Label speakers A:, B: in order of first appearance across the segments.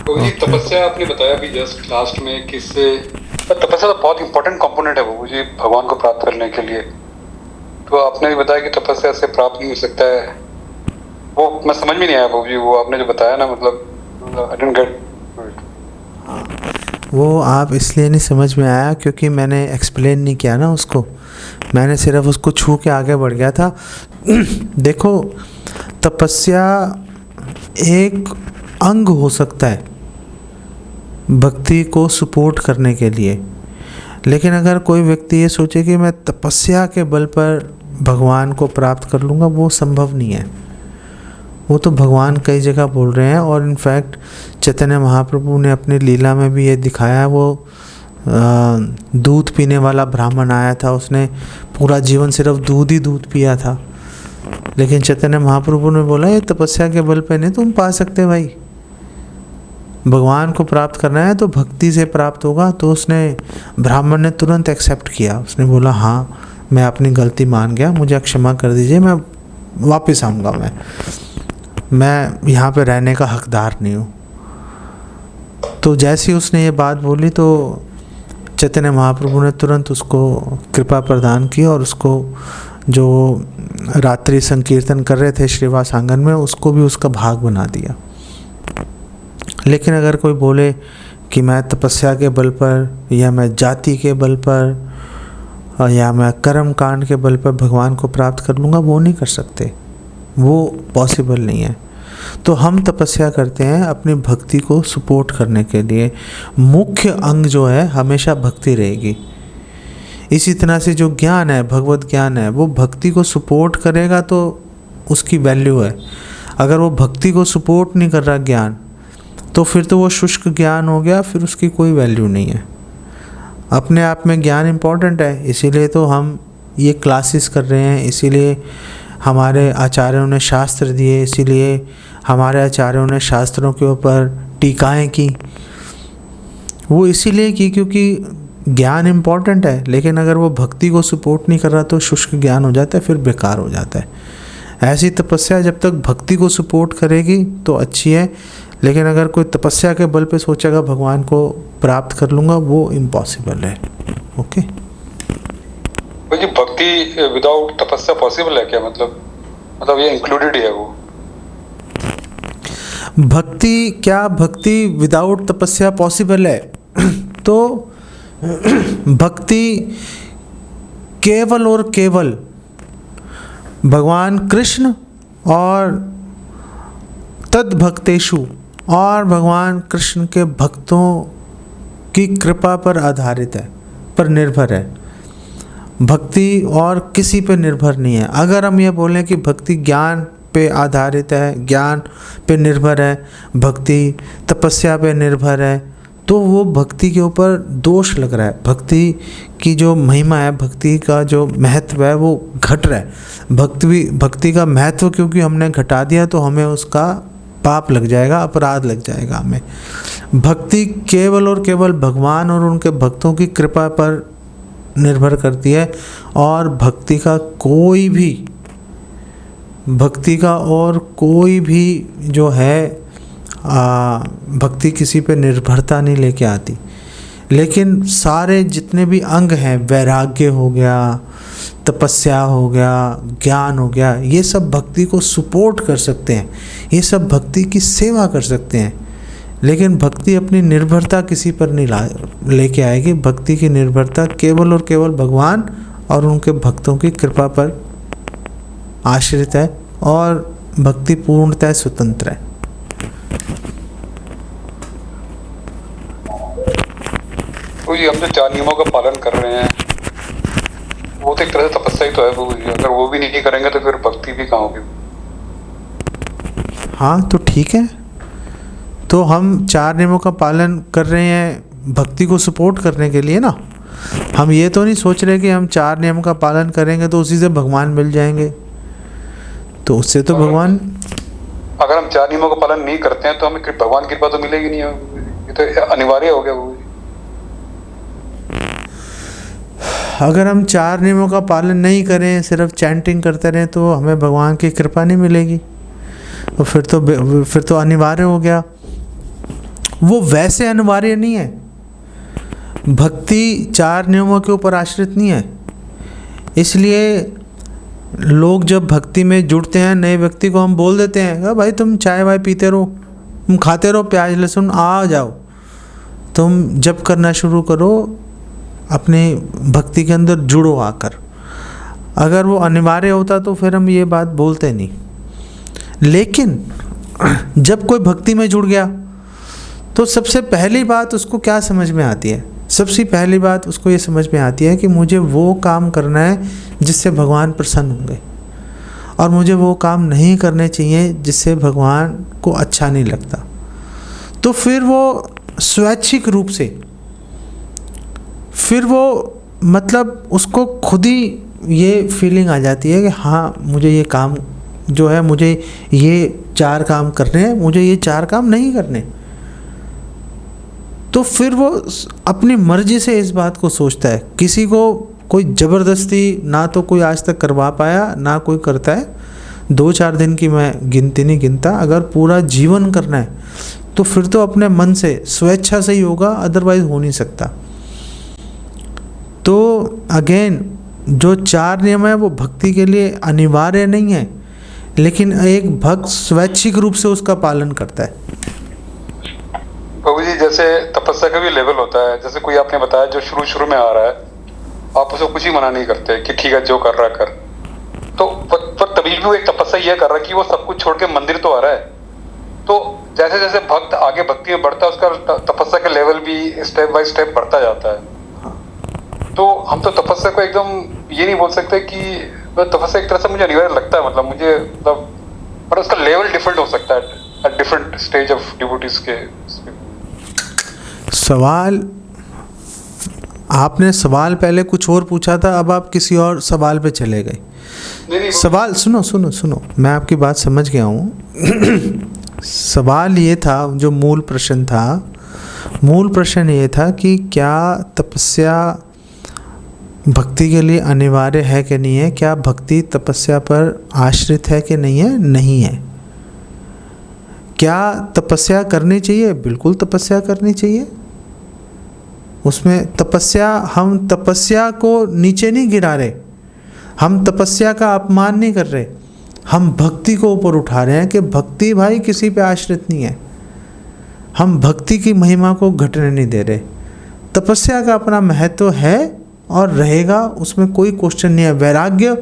A: तो जी
B: ओके।
A: तपस्या आपने बताया अभी जस्ट लास्ट में कि इससे तपस्या तो बहुत इंपॉर्टेंट कंपोनेंट है बाबू जी भगवान को प्राप्त करने के लिए। तो आपने भी बताया कि तपस्या से प्राप्त नहीं हो सकता है। वो मैं समझ में नहीं आया बाबू जी, वो आपने जो बताया ना, मतलब आई डिडंट गेट इट।
B: वो आप इसलिए नहीं समझ में आया क्योंकि मैंने एक्सप्लेन नहीं किया ना उसको, मैंने सिर्फ उसको छू के आगे बढ़ गया था। देखो, तपस्या एक अंग हो सकता है भक्ति को सपोर्ट करने के लिए, लेकिन अगर कोई व्यक्ति ये सोचे कि मैं तपस्या के बल पर भगवान को प्राप्त कर लूँगा, वो संभव नहीं है। वो तो भगवान कई जगह बोल रहे हैं, और इनफैक्ट चैतन्य महाप्रभु ने अपनी लीला में भी ये दिखाया। वो दूध पीने वाला ब्राह्मण आया था, उसने पूरा जीवन सिर्फ दूध ही दूध पिया था, लेकिन चैतन्य महाप्रभु ने बोला ये तपस्या के बल पे नहीं तुम पा सकते भाई, भगवान को प्राप्त करना है तो भक्ति से प्राप्त होगा। तो उसने, ब्राह्मण ने तुरंत एक्सेप्ट किया, उसने बोला हाँ मैं अपनी गलती मान गया, मुझे क्षमा कर दीजिए, मैं वापस आऊँगा, मैं यहाँ पे रहने का हकदार नहीं हूँ। तो जैसे ही उसने ये बात बोली तो चैतन्य महाप्रभु ने तुरंत उसको कृपा प्रदान की, और उसको जो रात्रि संकीर्तन कर रहे थे श्रीवास आंगन में, उसको भी उसका भाग बना दिया। लेकिन अगर कोई बोले कि मैं तपस्या के बल पर, या मैं जाति के बल पर, या मैं कर्म कांड के बल पर भगवान को प्राप्त कर लूँगा, वो नहीं कर सकते, वो पॉसिबल नहीं है। तो हम तपस्या करते हैं अपनी भक्ति को सपोर्ट करने के लिए। मुख्य अंग जो है हमेशा भक्ति रहेगी। इसी तरह से जो ज्ञान है, भगवत ज्ञान है, वो भक्ति को सपोर्ट करेगा तो उसकी वैल्यू है। अगर वो भक्ति को सपोर्ट नहीं कर रहा ज्ञान, तो फिर तो वो शुष्क ज्ञान हो गया, फिर उसकी कोई वैल्यू नहीं है। अपने आप में ज्ञान इम्पॉर्टेंट है, इसीलिए तो हम ये क्लासेस कर रहे हैं, इसीलिए हमारे आचार्यों ने शास्त्र दिए, इसीलिए हमारे आचार्यों ने शास्त्रों के ऊपर टीकाएं की। वो इसीलिए की क्योंकि ज्ञान इम्पॉर्टेंट है, लेकिन अगर वो भक्ति को सपोर्ट नहीं कर रहा तो शुष्क ज्ञान हो जाता है, फिर बेकार हो जाता है। ऐसी तपस्या जब तक भक्ति को सपोर्ट करेगी तो अच्छी है, लेकिन अगर कोई तपस्या के बल पे सोचेगा भगवान को प्राप्त कर लूँगा, वो इम्पॉसिबल है। ओके
A: जी भक्ति विदाउट तपस्या पॉसिबल है क्या? मतलब ये इंक्लूडेड है वो?
B: भक्ति क्या, भक्ति विदाउट तपस्या पॉसिबल है? तो भक्ति केवल और केवल भगवान कृष्ण और तद्भक्तेषु और भगवान कृष्ण के भक्तों की कृपा पर आधारित है, पर निर्भर है। भक्ति और किसी पे निर्भर नहीं है। अगर हम ये बोलें कि भक्ति ज्ञान पे आधारित है, ज्ञान पे निर्भर है, भक्ति तपस्या पे निर्भर है, तो वो भक्ति के ऊपर दोष लग रहा है। भक्ति की जो महिमा है, भक्ति का जो महत्व है, वो घट रहा है। भक्ति का महत्व क्योंकि हमने घटा दिया तो हमें उसका पाप लग जाएगा, अपराध लग जाएगा हमें। भक्ति केवल और केवल भगवान और उनके भक्तों की कृपा पर निर्भर करती है, और भक्ति का और कोई भी जो है भक्ति किसी पे निर्भरता नहीं लेके आती। लेकिन सारे जितने भी अंग हैं, वैराग्य हो गया, तपस्या हो गया, ज्ञान हो गया, ये सब भक्ति को सपोर्ट कर सकते हैं, ये सब भक्ति की सेवा कर सकते हैं। लेकिन भक्ति अपनी निर्भरता किसी पर नहीं लेके आएगी। भक्ति की निर्भरता केवल और केवल भगवान और उनके भक्तों की कृपा पर आश्रित है, और भक्ति पूर्णतः स्वतंत्र है।
A: तो जी हम जो 4 नियमों का पालन कर रहे हैं, वो तो एक तरह से तपस्या ही तो है बाबू जी। अगर वो भी नहीं करेंगे तो फिर भक्ति भी कहाँ होगी?
B: हाँ तो ठीक है, तो हम 4 नियमों का पालन कर रहे हैं भक्ति को सपोर्ट करने के लिए ना। हम ये तो नहीं सोच रहे कि हम 4 नियम का पालन करेंगे तो उसी से भगवान मिल जाएंगे, तो उससे तो भगवान,
A: अगर हम 4 नियमों का पालन नहीं करते हैं तो हमें भगवान की कृपा तो मिलेगी नहीं। ये तो अनिवार्य हो गया बाबू जी।
B: अगर हम 4 नियमों का पालन नहीं करें, सिर्फ चैंटिंग करते रहें, तो हमें भगवान की कृपा नहीं मिलेगी। और फिर तो अनिवार्य हो गया। वो वैसे अनिवार्य नहीं है। भक्ति 4 नियमों के ऊपर आश्रित नहीं है। इसलिए लोग जब भक्ति में जुड़ते हैं, नए व्यक्ति को हम बोल देते हैं भाई तुम चाय वाय पीते रहो, तुम खाते रहो प्याज लहसुन, आ जाओ तुम जब करना शुरू करो, अपनी भक्ति के अंदर जुड़ो आकर। अगर वो अनिवार्य होता तो फिर हम ये बात बोलते नहीं। लेकिन जब कोई भक्ति में जुड़ गया तो सबसे पहली बात उसको क्या समझ में आती है? सबसे पहली बात उसको ये समझ में आती है कि मुझे वो काम करना है जिससे भगवान प्रसन्न होंगे, और मुझे वो काम नहीं करने चाहिए जिससे भगवान को अच्छा नहीं लगता। तो फिर वो स्वैच्छिक रूप से, फिर वो मतलब उसको खुद ही ये फीलिंग आ जाती है कि हाँ मुझे ये काम जो है, मुझे ये 4 काम करने हैं, मुझे ये 4 काम नहीं करने। तो फिर वो अपनी मर्जी से इस बात को सोचता है। किसी को कोई ज़बरदस्ती ना तो कोई आज तक करवा पाया, ना कोई करता है। 2-4 दिन की मैं गिनती नहीं गिनता। अगर पूरा जीवन करना है तो फिर तो अपने मन से स्वेच्छा से ही होगा, अदरवाइज हो नहीं सकता। तो अगेन जो 4 नियम है वो भक्ति के लिए अनिवार्य नहीं है, लेकिन एक भक्त स्वैच्छिक रूप से उसका पालन करता है।
A: प्रभु जी, जैसे तपस्या का भी लेवल होता है। जैसे कोई आपने बताया जो शुरू में आ रहा है, आप उसको कुछ ही मना नहीं करते कि ठीक है जो कर रहा कर। तो पर तभी भी वो एक तपस्या ये कर रहा है कि वो सब कुछ छोड़ के मंदिर तो आ रहा है। तो जैसे जैसे भक्त आगे भक्ति में बढ़ता है, उसका तपस्या का लेवल भी स्टेप बाय स्टेप बढ़ता जाता है। तो हम तो तपस्या को एकदम ये नहीं बोल सकते कि तपस्या एक तरह से मुझे अनिवार्य लगता है, मतलब मुझे मतलब, पर उसका लेवल डिफरेंट हो सकता है at different stage of devotees के।
B: सवाल आपने सवाल पहले कुछ और पूछा था, अब आप किसी और सवाल पे चले गए। सवाल सुनो, मैं आपकी बात समझ गया हूँ। सवाल ये था, जो मूल प्रश्न था, मूल प्रश्न ये था कि क्या तपस्या भक्ति के लिए अनिवार्य है कि नहीं है? क्या भक्ति तपस्या पर आश्रित है कि नहीं है? नहीं है। क्या तपस्या करनी चाहिए? बिल्कुल तपस्या करनी चाहिए। उसमें तपस्या, हम तपस्या को नीचे नहीं गिरा रहे, हम तपस्या का अपमान नहीं कर रहे, हम भक्ति को ऊपर उठा रहे हैं कि भक्ति भाई किसी पे आश्रित नहीं है। हम भक्ति की महिमा को घटने नहीं दे रहे। तपस्या का अपना महत्व है और रहेगा, उसमें कोई क्वेश्चन नहीं है। वैराग्य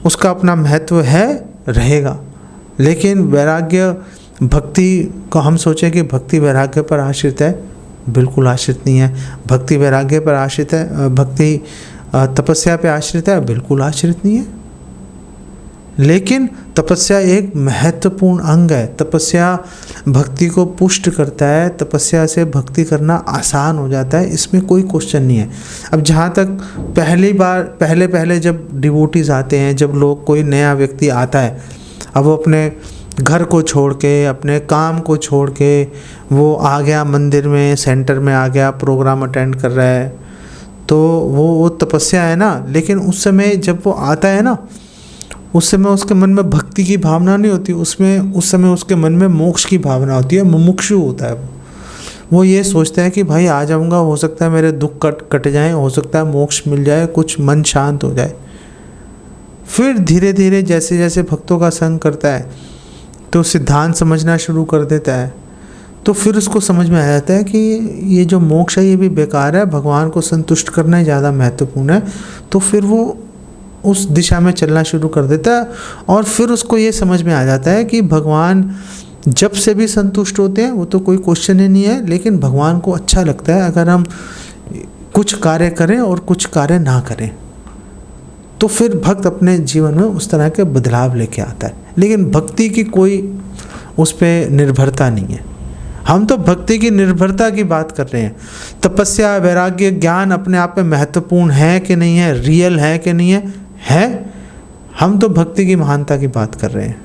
B: उसका अपना महत्व है, रहेगा। लेकिन वैराग्य भक्ति को हम सोचें कि भक्ति वैराग्य पर आश्रित है, बिल्कुल आश्रित नहीं है। भक्ति वैराग्य पर आश्रित है, भक्ति तपस्या पे आश्रित है, बिल्कुल आश्रित नहीं है। लेकिन तपस्या एक महत्वपूर्ण अंग है। तपस्या भक्ति को पुष्ट करता है, तपस्या से भक्ति करना आसान हो जाता है, इसमें कोई क्वेश्चन नहीं है। अब जहाँ तक पहले जब डिवोटीज आते हैं, जब लोग कोई नया व्यक्ति आता है, अब वो अपने घर को छोड़ के, अपने काम को छोड़ के वो आ गया मंदिर में, सेंटर में आ गया, प्रोग्राम अटेंड कर रहा है, तो वो तपस्या है ना। लेकिन उस समय जब वो आता है ना, उस समय उसके मन में भक्ति की भावना नहीं होती, उस समय उसके मन में मोक्ष की भावना होती है, मुमुक्षु होता है। वो ये सोचता है कि भाई आ जाऊँगा, हो सकता है मेरे दुख कट जाएँ, हो सकता है मोक्ष मिल जाए, कुछ मन शांत हो जाए। फिर धीरे धीरे जैसे जैसे भक्तों का संग करता है तो सिद्धांत समझना शुरू कर देता है। तो फिर उसको समझ में आ जाता है कि ये जो मोक्ष है ये भी बेकार है, भगवान को संतुष्ट करना ही ज़्यादा महत्वपूर्ण है। तो फिर वो उस दिशा में चलना शुरू कर देता है, और फिर उसको ये समझ में आ जाता है कि भगवान जब से भी संतुष्ट होते हैं, वो तो कोई क्वेश्चन ही नहीं है। लेकिन भगवान को अच्छा लगता है अगर हम कुछ कार्य करें और कुछ कार्य ना करें। तो फिर भक्त अपने जीवन में उस तरह के बदलाव लेके आता है। लेकिन भक्ति की कोई उस पर निर्भरता नहीं है। हम तो भक्ति की निर्भरता की बात कर रहे हैं। तपस्या, वैराग्य, ज्ञान अपने आप में महत्वपूर्ण है कि नहीं है, रियल है कि नहीं है, है। हम तो भक्ति की महानता की बात कर रहे हैं।